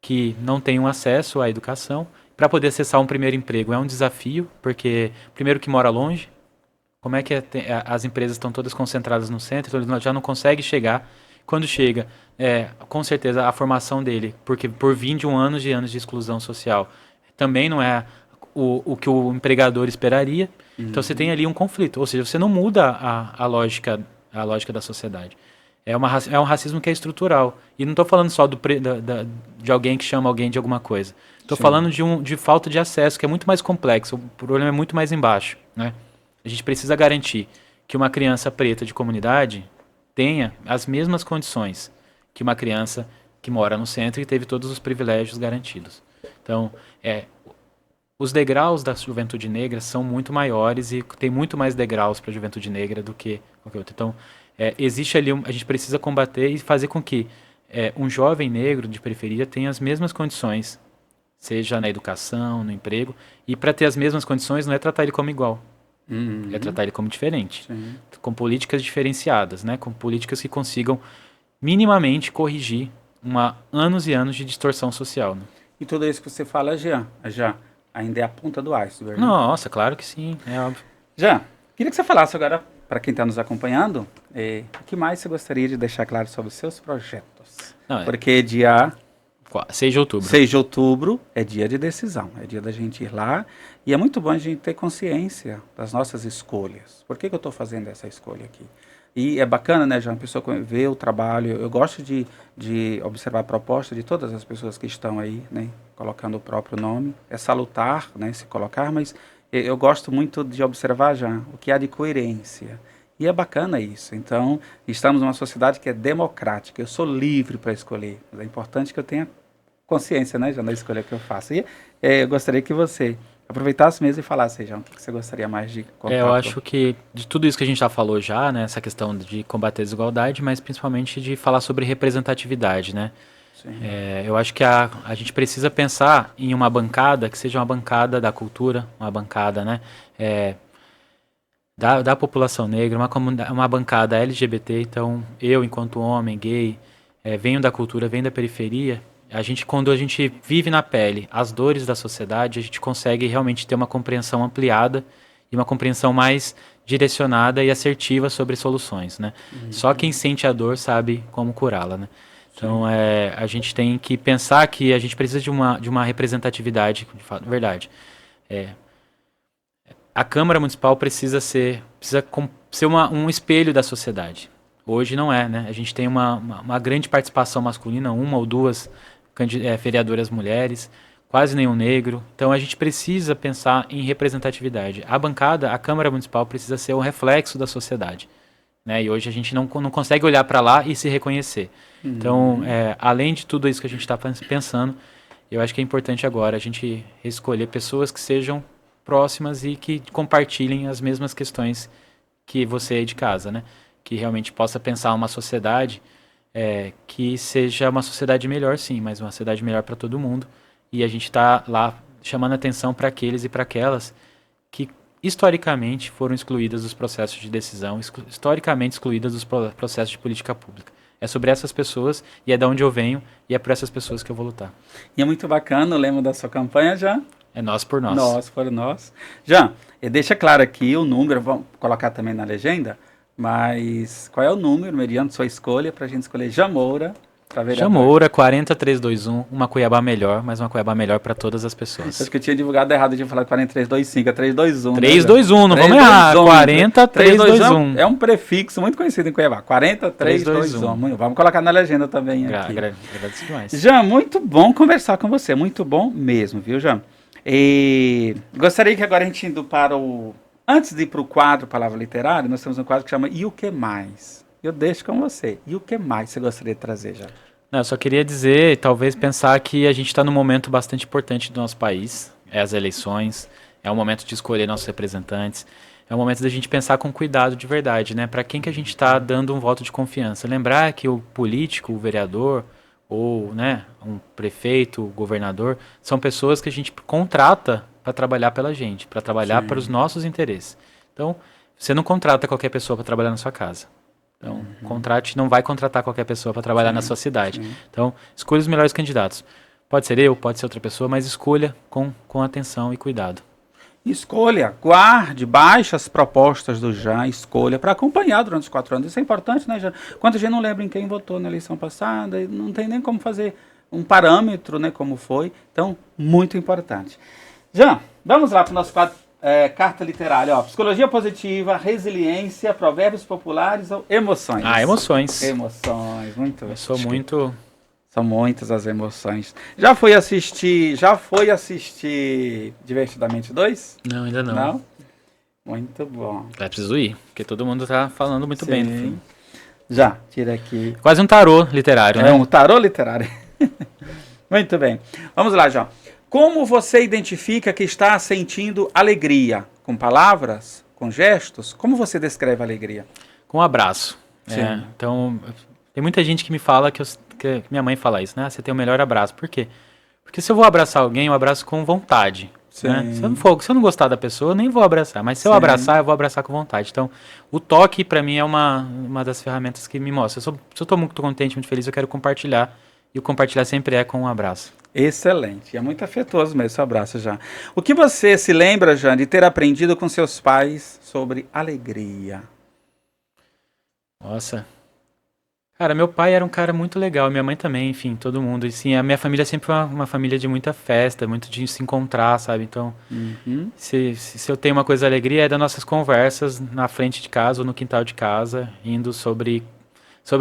que não tem um acesso à educação. Para poder acessar um primeiro emprego é um desafio, porque primeiro que mora longe, como é que as empresas estão todas concentradas no centro, então ele já não consegue chegar. Quando chega, com certeza a formação dele, porque por 21 anos de exclusão social, também não é o que o empregador esperaria. Então você tem Uhum. ali um conflito, ou seja, você não muda a lógica da sociedade. É um racismo que é estrutural. E não estou falando só de alguém que chama alguém de alguma coisa. Estou Sim. falando de falta de acesso, que é muito mais complexo. O problema é muito mais embaixo, né? A gente precisa garantir que uma criança preta de comunidade tenha as mesmas condições que uma criança que mora no centro e teve todos os privilégios garantidos. Então, os degraus da juventude negra são muito maiores e tem muito mais degraus para a juventude negra do que qualquer outro. Então, existe ali, a gente precisa combater e fazer com que um jovem negro de periferia tenha as mesmas condições, seja na educação, no emprego, e para ter as mesmas condições não é tratar ele como igual, é Uhum. tratar ele como diferente, Sim. com políticas diferenciadas, né? Com políticas que consigam minimamente corrigir anos e anos de distorção social. Né? E tudo isso que você fala, já ainda é a ponta do iceberg, né? Nossa, claro que sim, é óbvio. Já, queria que você falasse agora, para quem está nos acompanhando, o que mais você gostaria de deixar claro sobre os seus projetos? Não, Porque dia 6 de outubro. 6 de outubro é dia de decisão, é dia da gente ir lá e é muito bom a gente ter consciência das nossas escolhas. Por que eu estou fazendo essa escolha aqui? E é bacana, né, já uma pessoa ver o trabalho. Eu gosto de observar a proposta de todas as pessoas que estão aí, né, colocando o próprio nome. É salutar, né, se colocar, mas eu gosto muito de observar já o que há de coerência. E é bacana isso. Então, estamos numa sociedade que é democrática. Eu sou livre para escolher. Mas é importante que eu tenha consciência, né, já na escolha que eu faço. E eu gostaria que você aproveitasse mesmo e falasse, João, o que você gostaria mais de Eu contar para. acho que de tudo isso que a gente já falou já, né, essa questão de combater a desigualdade, mas principalmente de falar sobre representatividade, né? Sim. Eu acho que a gente precisa pensar em uma bancada que seja uma bancada da cultura, uma bancada, né, da população negra, uma bancada LGBT. Então, eu, enquanto homem, gay, venho da cultura, venho da periferia. Quando a gente vive na pele as dores da sociedade, a gente consegue realmente ter uma compreensão ampliada e uma compreensão mais direcionada e assertiva sobre soluções, né? Só quem sente a dor sabe como curá-la, né? Então, Sim. a gente tem que pensar que a gente precisa de uma representatividade, de fato, verdade. A Câmara Municipal ser um espelho da sociedade. Hoje não é, né? A gente tem uma grande participação masculina, uma ou duas vereadoras mulheres, quase nenhum negro. Então a gente precisa pensar em representatividade. A Câmara Municipal precisa ser um reflexo da sociedade. Né? E hoje a gente não consegue olhar para lá e se reconhecer. Então, Uhum. além de tudo isso que a gente está pensando, eu acho que é importante agora a gente escolher pessoas que sejam próximas e que compartilhem as mesmas questões que você aí de casa, né? Que realmente possa pensar uma sociedade que seja uma sociedade melhor, sim, mas uma sociedade melhor para todo mundo. E a gente está lá chamando atenção para aqueles e para aquelas que historicamente foram excluídas dos processos de decisão, historicamente excluídas dos processos de política pública. É sobre essas pessoas e é da onde eu venho e é por essas pessoas que eu vou lutar. E é muito bacana, eu lembro da sua campanha, já. É nós por nós. Nós por nós. Já, deixa claro aqui o número, vamos colocar também na legenda, mas qual é o número, mediante sua escolha, para a gente escolher Jamoura para vereador. Chamoura 40321, uma Cuiabá melhor, mas uma Cuiabá melhor para todas as pessoas. Acho que eu tinha divulgado errado, eu tinha falado 40325, é 321. 321, né, não vamos errar. 40321. É um prefixo muito conhecido em Cuiabá. 40321. Vamos colocar na legenda também aqui. Agradeço demais. Jean, muito bom conversar com você, muito bom mesmo, viu, Jean? E gostaria que agora a gente indo para o... Antes de ir para o quadro Palavra Literária, nós temos um quadro que chama E o que mais? Eu deixo com você. E o que mais você gostaria de trazer, já? Não, eu só queria dizer, talvez pensar que a gente está num momento bastante importante do nosso país. É as eleições, é o momento de escolher nossos representantes, é o momento da gente pensar com cuidado de verdade, né? Para quem que a gente está dando um voto de confiança. Lembrar que o político, o vereador, ou né, um prefeito, governador, são pessoas que a gente contrata para trabalhar pela gente, para trabalhar para os nossos interesses. Então, você não contrata qualquer pessoa para trabalhar na sua casa. Então, não vai contratar qualquer pessoa para trabalhar na sua cidade. Então, escolha os melhores candidatos. Pode ser eu, pode ser outra pessoa, mas escolha com atenção e cuidado. Escolha, guarde, baixe as propostas do Jean, escolha para acompanhar durante os 4 anos. Isso é importante, né, Jean? Quando a gente não lembra em quem votou na eleição passada, não tem nem como fazer um parâmetro, né, como foi. Então, muito importante. Jean, vamos lá para o nosso quadro. Carta literária, ó, psicologia positiva, resiliência, provérbios populares ou emoções? Emoções. Emoções, muito. Eu sou muito... São muitas as emoções. Já foi assistir Divertidamente 2? Não, ainda não. Não? Muito bom. Preciso ir, porque todo mundo tá falando muito bem no filme. Já, tira aqui. Quase um tarô literário, né? É um tarô literário. Muito bem. Vamos lá, João. Como você identifica que está sentindo alegria? Com palavras? Com gestos? Como você descreve a alegria? Com um abraço. Então, tem muita gente que me fala que minha mãe fala isso, né? Você tem o melhor abraço. Por quê? Porque se eu vou abraçar alguém, eu abraço com vontade. Né? Se eu não gostar da pessoa, eu nem vou abraçar. Mas se eu abraçar, eu vou abraçar com vontade. Então, o toque, para mim, é uma das ferramentas que me mostra. Se eu estou muito contente, muito feliz, eu quero compartilhar. E o compartilhar sempre é com um abraço. Excelente. É muito afetuoso mesmo esse abraço, Jean. O que você se lembra, Jean, de ter aprendido com seus pais sobre alegria? Nossa. Cara, meu pai era um cara muito legal, minha mãe também, enfim, todo mundo. E sim, a minha família sempre foi uma família de muita festa, muito de se encontrar, sabe? Então, se eu tenho uma coisa de alegria, é das nossas conversas na frente de casa ou no quintal de casa, indo sobre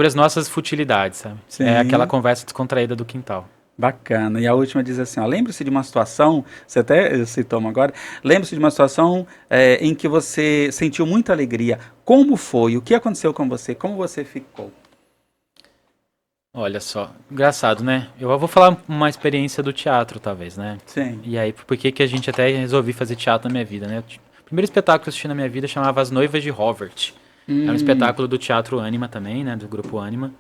as nossas futilidades, sabe? Sim. É aquela conversa descontraída do quintal. Bacana. E a última diz assim, ó, lembre-se de uma situação, você até citou agora, lembre-se de uma situação em que você sentiu muita alegria. Como foi? O que aconteceu com você? Como você ficou? Olha só, engraçado, né? Eu vou falar uma experiência do teatro, talvez, né? Sim. E aí, por que a gente até resolvi fazer teatro na minha vida, né? O primeiro espetáculo que eu assisti na minha vida chamava As Noivas de Hogwarts. Era um espetáculo do Teatro Ânima também, né? Do Grupo Ânima.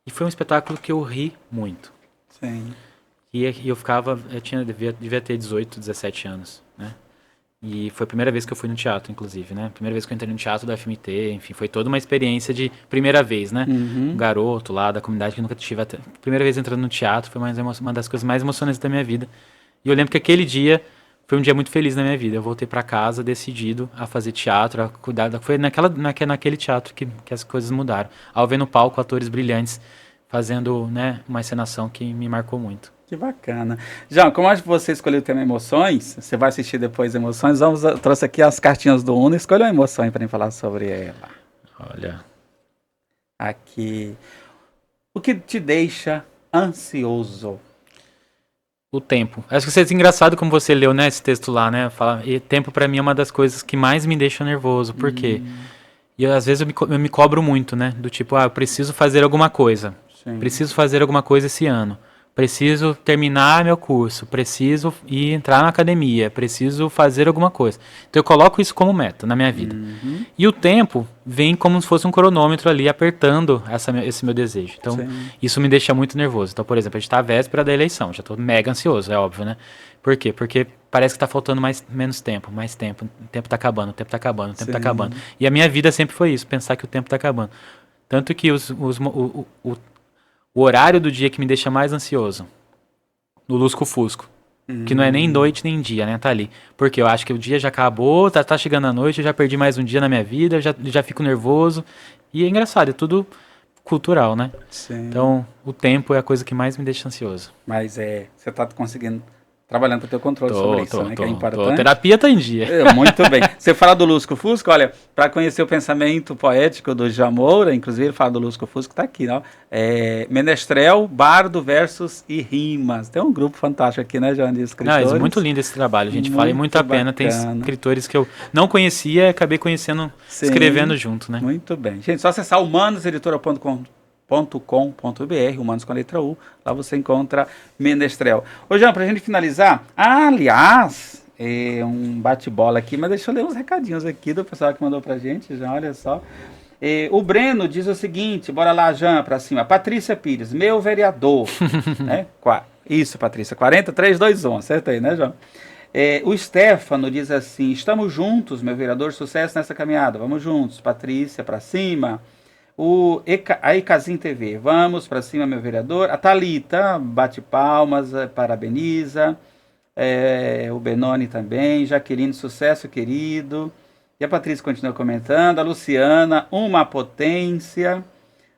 E foi um espetáculo que eu ri muito. Sim. E eu devia ter 18, 17 anos, né? E foi a primeira vez que eu fui no teatro, inclusive, né? Primeira vez que eu entrei no teatro da FMT, enfim, foi toda uma experiência de primeira vez, né? Um garoto lá da comunidade que nunca tive até... Primeira vez entrando no teatro, foi uma das coisas mais emocionantes da minha vida. E eu lembro que aquele dia foi um dia muito feliz na minha vida. Eu voltei para casa decidido a fazer teatro, a cuidar... Foi naquele teatro que as coisas mudaram. Ao ver no palco atores brilhantes fazendo, né, uma encenação que me marcou muito. Que bacana. João, como acho que você escolheu o tema emoções, você vai assistir depois emoções, trouxe aqui as cartinhas do Uno, escolha uma emoção para falar sobre ela. Olha. Aqui. O que te deixa ansioso? O tempo. Acho que é engraçado como você leu, né, esse texto lá, né? E tempo para mim é uma das coisas que mais me deixa nervoso. Por quê? E às vezes eu me cobro muito, né? Do tipo, eu preciso fazer alguma coisa. Sim. Preciso fazer alguma coisa esse ano. Preciso terminar meu curso, preciso entrar na academia, preciso fazer alguma coisa. Então eu coloco isso como meta na minha vida. E o tempo vem como se fosse um cronômetro ali apertando esse meu desejo. Então isso me deixa muito nervoso. Então, por exemplo, a gente está à véspera da eleição, já estou mega ansioso, é óbvio, né? Por quê? Porque parece que está faltando menos tempo, mais tempo. O tempo está acabando, o tempo está acabando, o tempo está acabando. E a minha vida sempre foi isso, pensar que o tempo está acabando. Tanto que o horário do dia que me deixa mais ansioso, no lusco-fusco, que não é nem noite nem dia, né, tá ali. Porque eu acho que o dia já acabou, tá chegando a noite, eu já perdi mais um dia na minha vida, eu já fico nervoso. E é engraçado, é tudo cultural, né? Sim. Então, o tempo é a coisa que mais me deixa ansioso. Mas você está conseguindo, trabalhando para ter o controle sobre isso, né? Que é importante. Terapia tá em dia. Muito bem. Você fala do Lusco Fusco, olha, para conhecer o pensamento poético do Jean Moura, inclusive ele fala do Lusco Fusco, está aqui, ó. Menestrel, bardo, versos e rimas. Tem um grupo fantástico aqui, né, Jean, de escritores. Não, é muito lindo esse trabalho, gente. Vale muito a pena. Tem escritores que eu não conhecia e acabei conhecendo, sim, escrevendo junto, né? Muito bem. Gente, só acessar humanoseditora.com.br, Humanos com a letra U, lá você encontra Menestrel. Ô Jean, pra gente finalizar, aliás, um bate-bola aqui, mas deixa eu ler uns recadinhos aqui do pessoal que mandou pra gente, Jean, olha só. O Breno diz o seguinte, bora lá, Jean, pra cima. Patrícia Pires, meu vereador. Né? Isso, Patrícia, 40321, acertei, né, Jean? O Stefano diz assim, estamos juntos, meu vereador, sucesso nessa caminhada, vamos juntos, Patrícia, pra cima. A Ecazim TV, vamos pra cima, meu vereador. A Thalita, bate palmas, parabeniza. O Benoni também. Jaqueline, sucesso, querido. E a Patrícia continua comentando. A Luciana, uma potência.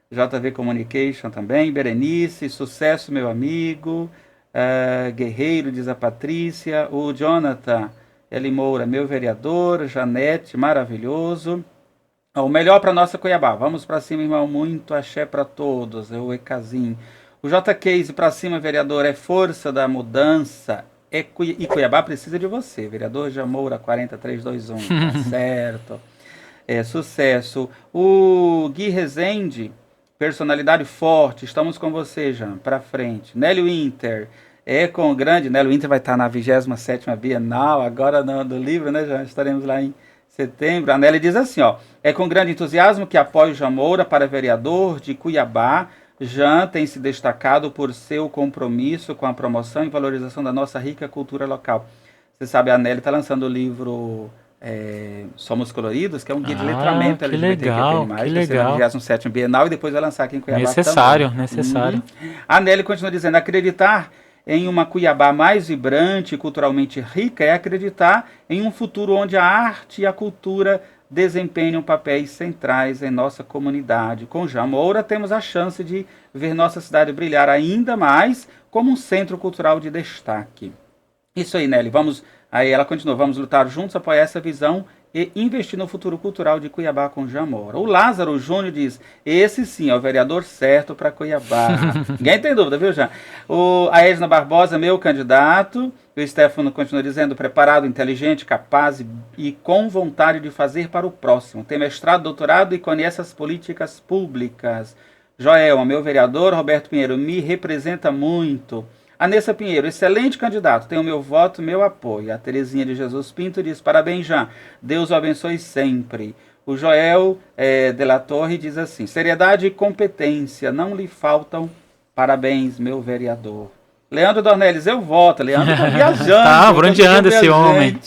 JV Communication também. Berenice, sucesso, meu amigo. Guerreiro, diz a Patrícia. O Jonathan, Eli Moura, meu vereador. Janete, maravilhoso. O melhor para nossa Cuiabá. Vamos para cima, irmão. Muito axé para todos. O Ecazim. O J. Case para cima, vereador. É força da mudança. E Cuiabá precisa de você. Vereador Jamoura 40321. Tá certo. Sucesso. O Gui Rezende. Personalidade forte. Estamos com você, Jean. Para frente. Nélio Inter. Com o grande. Nélio Inter vai estar na 27ª Bienal. Agora do livro, né, Jean? Estaremos lá em setembro. A Nelly diz assim, ó, com grande entusiasmo que apoio Jean Moura para vereador de Cuiabá. Jean tem se destacado por seu compromisso com a promoção e valorização da nossa rica cultura local. Você sabe, a Nelly está lançando o livro Somos Coloridos, que é um guia de letramento LGBTQI+, que legal. Vai ser na 27ª Bienal e depois vai lançar aqui em Cuiabá necessário. A Nelly continua dizendo, acreditar em uma Cuiabá mais vibrante e culturalmente rica é acreditar em um futuro onde a arte e a cultura desempenham papéis centrais em nossa comunidade. Com Jean Moura temos a chance de ver nossa cidade brilhar ainda mais como um centro cultural de destaque. Isso aí, Nelly. Aí ela continua, vamos lutar juntos, apoiar essa visão e investir no futuro cultural de Cuiabá com Jean Moura. O Lázaro Júnior diz, esse sim é o vereador certo para Cuiabá. Ninguém tem dúvida, viu, Jean? A Edna Barbosa, meu candidato. O Stefano continua dizendo, preparado, inteligente, capaz e com vontade de fazer para o próximo. Tem mestrado, doutorado e conhece as políticas públicas. Joelma, meu vereador. Roberto Pinheiro, me representa muito. Anessa Pinheiro, excelente candidato, tem o meu voto, meu apoio. A Terezinha de Jesus Pinto diz, parabéns, Jean, Deus o abençoe sempre. O Joel de la Torre diz assim, seriedade e competência não lhe faltam, parabéns, meu vereador. Leandro Dornelles, eu voto. Leandro tá viajando. Tá, por onde anda esse homem?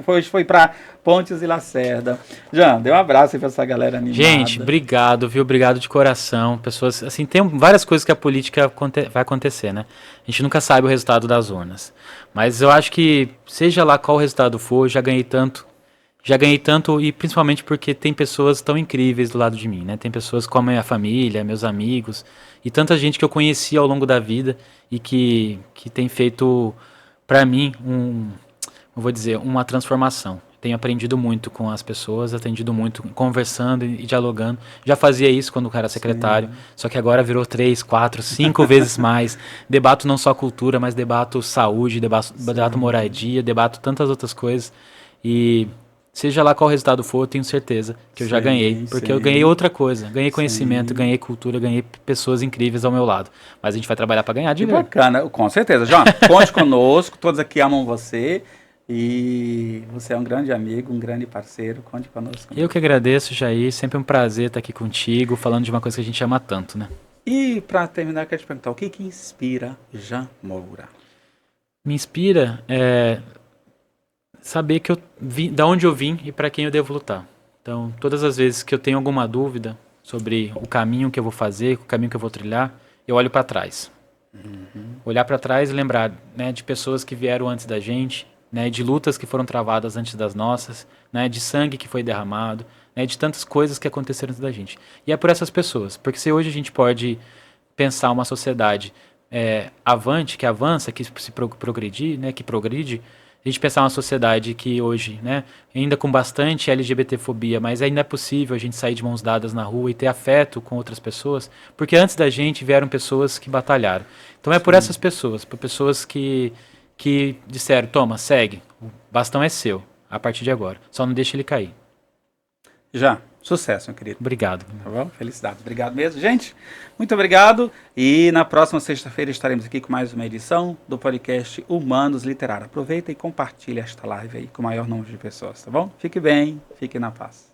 Hoje foi para Pontes e Lacerda. Jean, dê um abraço aí pra essa galera animada. Gente, obrigado, viu? Obrigado de coração. Pessoas, assim, tem várias coisas que a política vai acontecer, né? A gente nunca sabe o resultado das urnas. Mas eu acho que, seja lá qual o resultado for, já ganhei tanto e principalmente porque tem pessoas tão incríveis do lado de mim, né? Tem pessoas como a minha família, meus amigos e tanta gente que eu conheci ao longo da vida e que tem feito para mim uma transformação. Tenho aprendido muito com as pessoas, atendido muito, conversando e dialogando. Já fazia isso quando eu era secretário, só que agora virou 3, 4, 5 vezes mais. Debato não só cultura, mas debato saúde, debato moradia, debato tantas outras coisas. E seja lá qual resultado for, eu tenho certeza que eu já ganhei. Porque eu ganhei outra coisa. Ganhei conhecimento, ganhei cultura, ganhei pessoas incríveis ao meu lado. Mas a gente vai trabalhar para ganhar de verdade. Bacana, com certeza. João, conte conosco, todos aqui amam você. E você é um grande amigo, um grande parceiro, conte conosco. Eu que agradeço, Jair, sempre um prazer estar aqui contigo, falando de uma coisa que a gente ama tanto, né? E para terminar, eu quero te perguntar, o que inspira Jean Moura? Me inspira saber que da onde eu vim e para quem eu devo lutar. Então, todas as vezes que eu tenho alguma dúvida sobre o caminho que eu vou fazer, o caminho que eu vou trilhar, eu olho para trás. Olhar para trás e lembrar, né, de pessoas que vieram antes da gente, né, de lutas que foram travadas antes das nossas, né, de sangue que foi derramado, né, de tantas coisas que aconteceram antes da gente. E é por essas pessoas, porque se hoje a gente pode pensar uma sociedade avante, que avança, que se progredir, né, que progride, a gente pensar uma sociedade que hoje, né, ainda com bastante LGBTfobia, mas ainda é possível a gente sair de mãos dadas na rua e ter afeto com outras pessoas, porque antes da gente vieram pessoas que batalharam. Então é por essas pessoas, por pessoas que disseram, toma, segue, o bastão é seu, a partir de agora, só não deixa ele cair. Já. Sucesso, meu querido. Obrigado. Tá bom? Felicidades. Obrigado mesmo. Gente, muito obrigado. E na próxima sexta-feira estaremos aqui com mais uma edição do podcast Humanos Literários. Aproveita e compartilha esta live aí com o maior número de pessoas, tá bom? Fique bem, fique na paz.